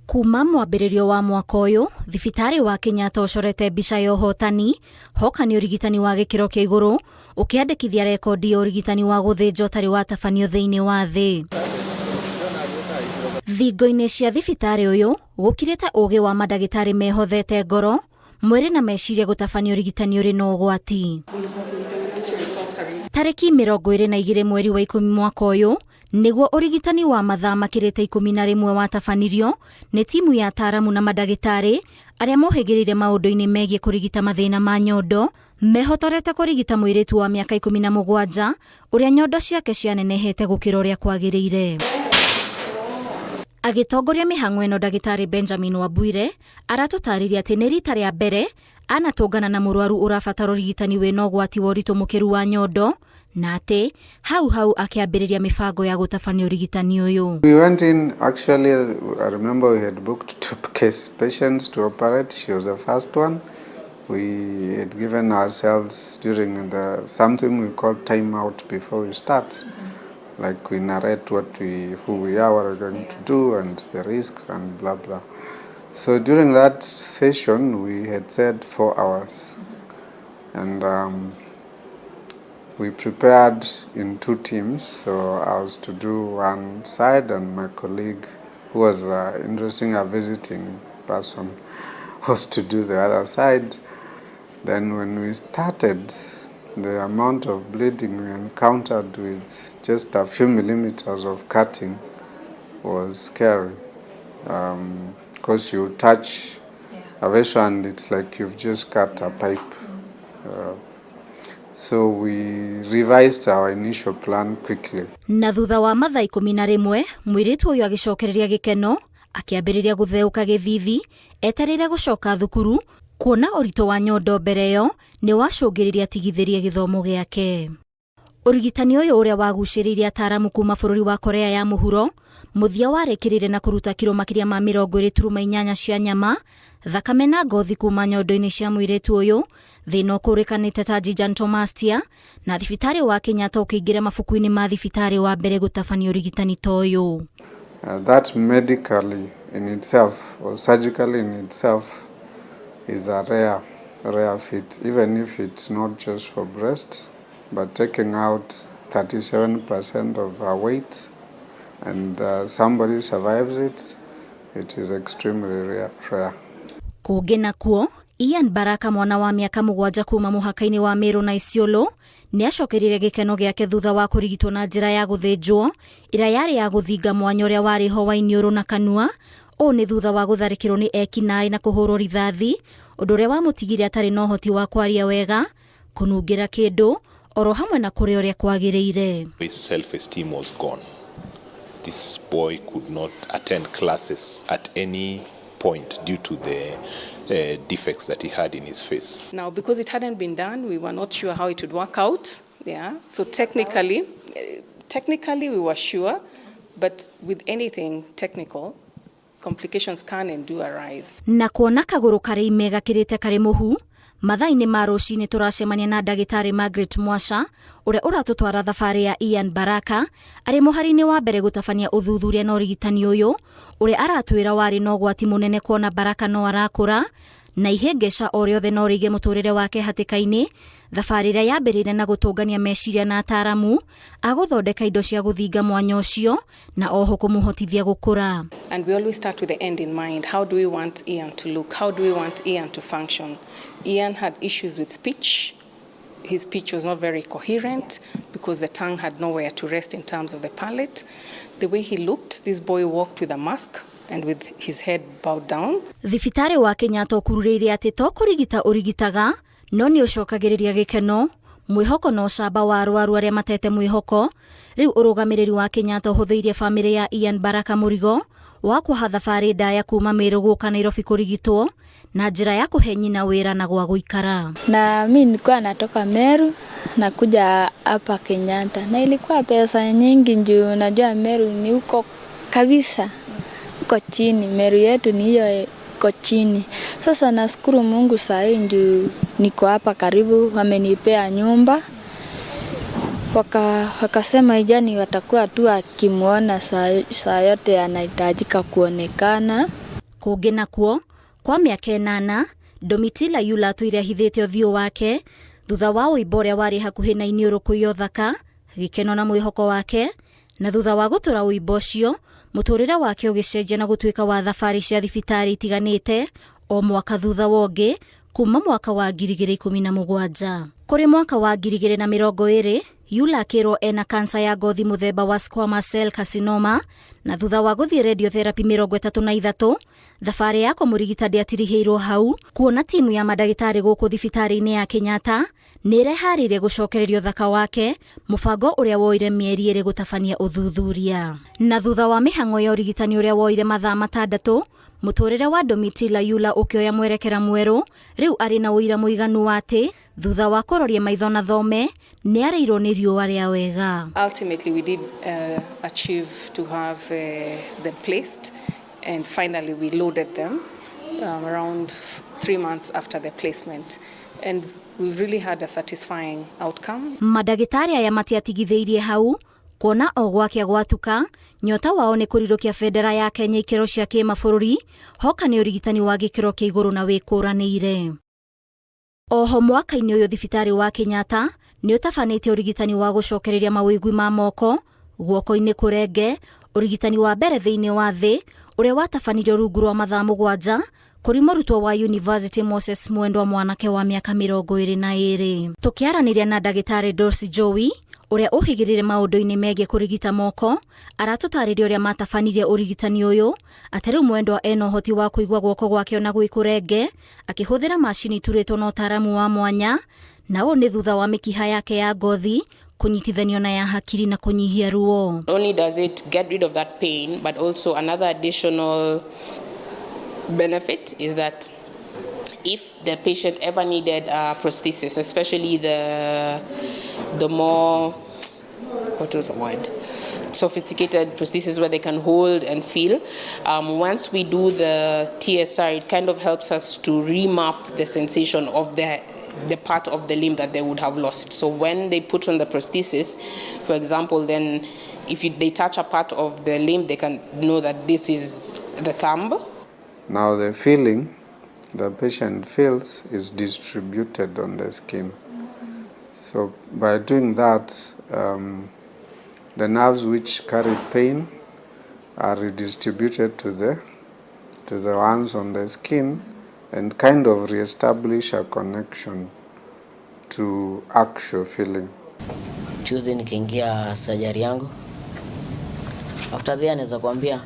Kuma mwambĩrĩrio wa mwaka ũyũ, thibitari wa Kenyatta ũcorete mbica ya ũhotani, hoka nĩ ũrigitani wa gĩkĩro kĩa igũrũ, ũkĩandĩkithia rekondi ya ũrigitani wa gũthĩnjwo ũtarĩ watabanio thĩinĩ wa thĩ. Thingo-inĩ cia thibitari ũyũ, gũkirĩte ũũgĩ wa mandagĩtarĩ mehothete ngoro, mwĩrĩ na meciria gũtabania ũrigitani ũrĩ na ũgwati. Tarĩki 22 mweri wa 10 mwaka ũyũ, nĩguo ũrigitani wa mathaa makĩrĩte 11 watabanirio nĩ timu ya ataaramu na mandagĩtarĩ arĩa mohĩgĩrĩire maũndũ-inĩ megiĩ kũrigita mathĩna ma nyondo, mehotorete kũrigita mũirĩtu wa mĩaka 17 ũrĩa nyondo ciake cianenehete gũkĩra ũrĩa kwagĩrĩire. Agĩtongoria mĩhang'o ĩno ndagĩtarĩ Benjamin Wabwire aratũtarĩria atĩ nĩ rita rĩa mbere anatũngana na mũrwaru ũrabatara ũrigitani wĩna ũgwati wa ũritũ mũkĩru wa nyondo, na atĩ hau akĩambĩrĩria mĩbango ya gũtabania ũrigitani ũyũ. We went in, actually, I remember we had booked 2 case patients to operate. She was the first one. We had given ourselves during something we call time out before we start. Like we narrate who we are, what we're going to do, and the risks, and blah, blah. So during that session, we had said 4 hours. And we prepared in 2 teams. So I was to do one side, and my colleague, who was a visiting person, was to do the other side. Then when we started, the amount of bleeding we encountered with just a few millimeters of cutting was scary. Because you touch a vessel and it's like you've just cut a pipe. So we revised our initial plan quickly. Na thutha wa mathaa 11, mũirĩtu ũyũ agĩcokereria gĩkeno, akĩambĩrĩria gũtheũka gĩthithi, etereire gũcoka thukuru, kuona ũritũ wa nyondo mbere ĩyo nĩ wacũngĩrĩria atigithĩrie gĩthomo gĩake. Ũrigitani ũyũ ũrĩa wagucĩrĩirie ataaramu kuma bũrũri wa Korea ya mũhuro, mũthia warĩkĩrĩire na kũruta kiro makĩria ma 20.8 cia nyama, thakame na ngothi kuma nyondo-inĩ cia mũirĩtu ũyũ, thĩna ũkũrĩkanĩte ta gigantomastia, na thibitari wa Kenyatta ũkĩingĩra mabuku-inĩ ma thibitari wa mbere gũtabania ũrigitani ta ũyũ. That medically in itself, or surgically in itself, is a rare feat, even if it's not just for breasts, but taking out 37% of her weight and somebody survives it, it is extremely rare. Kũngĩ nakuo, Ian Baraka, mwana wa mĩaka 7 kuma mũhaka-inĩ wa Meru na Isiolo, nĩ acokerire gĩkeno gĩake thutha wa kũrigitwo na njĩra ya gũthĩnjwo, ĩrĩa yarĩ ya gũthinga mwanya ũrĩa warĩ ho wa iniũrũ na kanua. Ũũ nĩ thutha wa gũtharĩkĩrwo nĩ ekinaĩ na kũhũrwo rithathi, ũndũ ũrĩa wamũtigire atarĩ na ũhoti wa kwaria wega, kũnungĩra kĩndũ, oro hamwe na kũrĩa ũrĩa kwagĩrĩire. His self-esteem was gone. This boy could not attend classes at any point due to the defects that he had in his face. Now, because it hadn't been done, we were not sure how it would work out. Yeah. So technically we were sure, but with anything technical, complications can and do arise. Na kuona kagũrũ karĩ ime gakĩrĩte karĩ mũhu, mathaa-inĩ ma rũcinĩ tũracemania na ndagĩtarĩ Margaret Mwasha, ũrĩa ũratũtwara thabarĩ ya Ian Baraka, arĩ mũhari-inĩ wa mbere gũtabania ũthuthuria na ũrigitani ũyũ, ũrĩa aratwĩra warĩ na ũgwati mũnene kuona Baraka no arakũra, na ihĩngĩca o rĩothe no rĩige mũtũrĩre wake hatĩka-inĩ, thabarĩ ĩrĩa yambĩrĩire na gũtũngania meciria na ataaramu a gũthondeka indo cia gũthinga mwanya ũcio na oho kũmũhotithia gũkũra. And we always start with the end in mind. How do we want Ian to look? How do we want Ian to function? Ian had issues with speech. His speech was not very coherent because the tongue had nowhere to rest in terms of the palate. The way he looked, this boy walked with a mask and with his head bowed down. Thibitari wa Kenyatta ũkururĩire atĩ to kũrigita ũrigitaga, no nĩ ũcokagĩrĩria gĩkeno, mwĩhoko na ũcamba wa arwaru arĩa matete mwĩhoko. Rĩu ũrũgamĩrĩri wa Kenyatta ũhũthĩirie famĩlĩ ya Ian Baraka mũrigo wa kuoha thabarĩ ndaya kuma Meru gũka Nairobi kũrigitwo na njĩra ya kũhe nyina wĩra na gwa gũikara. Na mimi nilikuwa natoka Meru na kuja hapa Kenyatta, na ilikuwa pesa nyingi juu najua Meru ni huko kabisa, huko chini. Meru yetu ni hiyo iko chini. Sasa nashukuru Mungu saa hii juu niko hapa karibu, wamenipea nyumba. Wakasema ijani watakuwa tu akimuona saa yote anahitajika kuonekana. kũngĩ nakuo kwa mĩaka 8 Domitila Yula atũire ahithĩte ũthiũ wake thutha wa ũimbo ũrĩa warĩ hakuhĩ na iniũrũ kũiywo thaka, gĩkeno na mwĩhoko wake, na thutha wa gũtũra ũimbo ũcio mũtũrĩre wake ũgĩcenjia na gũtuĩka wa thabarĩ cia thibitarĩ itiganĩte o mwaka thutha wa ũngĩ kuma mwaka wa 2017. Kũrĩ mwaka wa 2020 Yula akĩrwo ena kansa ya ngothi mũthemba wa squamous cell carcinoma, na thutha wa gũthiĩ radiotherapy 33 thabarĩ ya kũmũrigita ndĩatirihĩirwo hau, kuona timu ya mandagĩtarĩ gũkũ thibitarĩ-inĩ ya Kenyatta nĩĩreharĩirie gũcokererio thaka wake, mũbango ũrĩa woire mĩeri 2 gũtabania ũthuthuria. Na thutha wa mĩhang'o ya ũrigitani ũrĩa woire mathaa 6, mũtũrĩre wa Domitila Yula ũkĩoya mwerekera mwerũ, rĩu arĩ na ũira mũiganu wa atĩ thutha wa kũroria maitho na thome nĩareirwo nĩ riũa rĩa wega. Ultimately we did achieve to have them placed, and finally we loaded them around 3 months after the placement, and we've really had a satisfying outcome. Mandagĩtarĩ aya matiatigithĩirie hau, kuona o gwakĩa gwatuka, nyota wao nĩ kũrirũkia bendera ya Kenya ikĩro cia kĩmabũrũri, hoka nĩ ũrigitani wa gĩkĩro kĩa igũrũ na wĩkũranĩire. Oho mwaka-inĩ ũyũ thibitarĩ wa Kenyatta nĩ ũtabanĩtie ũrigitani wa gũcokereria mawĩigwi ma moko, guoko-inĩ kũrenge, ũrigitani wa mbere thĩinĩ wa thĩ ũrĩa watabanirio rungu rwa mathaa 7 kũrĩ mũrutwo wa University Moses Mwendwa mwanake wa mĩaka 22. Tũkĩaranĩria na ndagĩtarĩ Dorcy Joey ũrĩa ũhĩgĩrĩire maũndũ-inĩ megiĩ kũrigita moko, aratũtarĩria ũrĩa matabanirie ũrigitani ũyũ, atĩ rĩu Mwendwa ena ũhoti wa kũigua guoko gwake ona gwĩkũrenge akĩhũthĩra macini turĩtwo na ũtaaramu wa mwanya, na ũũ nĩ thutha wa mĩkiha yake ya ngothi kunyitithanio na ya hakiri na kunyihia ruo. Not only does it get rid of that pain, but also another additional benefit is that if the patient ever needed prosthesis, especially the more, what was the word, sophisticated prosthesis where they can hold and feel, once we do the TSR, it kind of helps us to remap the sensation of the part of the limb that they would have lost. So when they put on the prosthesis, for example, then if they touch a part of the limb, they can know that this is the thumb. Now the feeling the patient feels is distributed on the skin. So by doing that, the nerves which carry pain are redistributed to the ones on the skin and kind of reestablish a connection to actual feeling. Tuesday nikaingia surgery yangu. After there naweza kuambia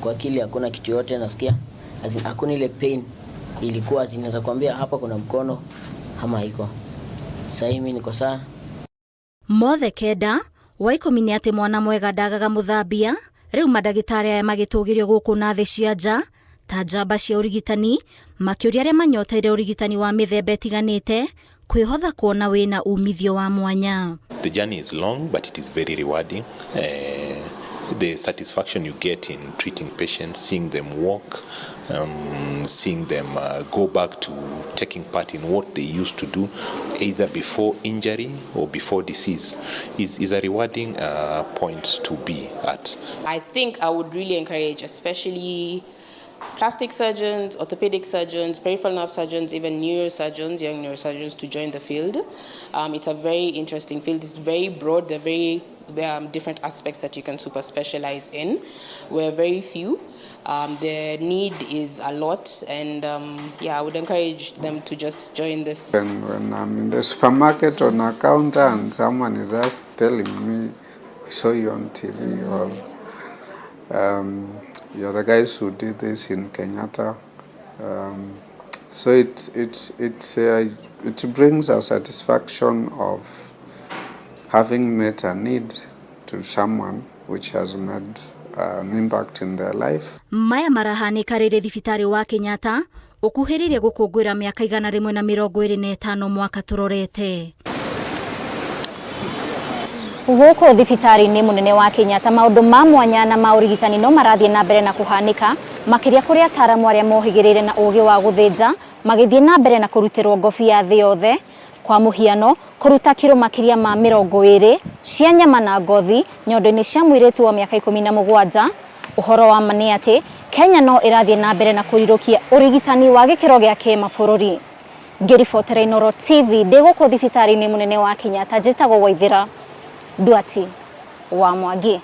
kwa akili hakuna kitu yote nasikia. Hakuna ile pain ilikuwa zinaweza kuambia hapa kuna mkono ama iko. Sasa mimi niko sawa. Mothe kenda waikũmi nĩ atĩ mwana mwega ndagaga mũthambia, rĩu mandagĩtarĩ aya magĩtũgĩrio gũkũ na thĩ cia nja ta njamba cia ũrigitani, makĩũria arĩa manyoteire ũrigitani wa mĩthemba ĩtiganĩte kwĩhotha kuona wĩna umithio wa mwanya. The journey is long, but it is very rewarding. The satisfaction you get in treating patients, seeing them walk, seeing them go back to taking part in what they used to do, either before injury or before disease, is a rewarding point to be at. I think I would really encourage, especially plastic surgeons, orthopedic surgeons, peripheral nerve surgeons, even neurosurgeons, young neurosurgeons, to join the field. It's a very interesting field. It's very broad. There are different aspects that you can super specialize in. We're very few. The need is a lot, and I would encourage them to just join this. When I'm in the supermarket on a counter and someone is just telling me, "We saw you on TV," or you're the guys who did this in Kenyatta. So it brings a satisfaction of having met a need to someone which has made an impact in their life. Maya marahanĩka rĩrĩ thibitarĩ wa Kenyatta ũkuhĩrĩirie gũkũngũĩra mĩaka 125 mwaka tũrorete. Gũkũ thibitarĩ-inĩ mũnene wa Kenyatta maũndũ ma mwanya na ma ũrigitani no marathiĩ na mbere na kũhanĩka, makĩria kũrĩ ataaramu arĩa mohĩgĩrĩire na ũũgĩ wa gũthĩnja magĩthiĩ na mbere na kũrutĩrwo ngobi ya thĩ yothe. Kwa mũhiano kũruta kiro makĩria ma 20 cia nyama na ngothi nyondo-inĩ cia mũirĩtu wa mĩaka 17. Ũhoro wa ma nĩ atĩ Kenya no irathie na mbere na kurirukia urigitani wa gikiro gia kimabũrũri. Ngiribotera Inooro TV ndiguko thibitari-inĩ munene wa Kenyatta njĩtagwo Waithĩra Nduati wa Mwangi.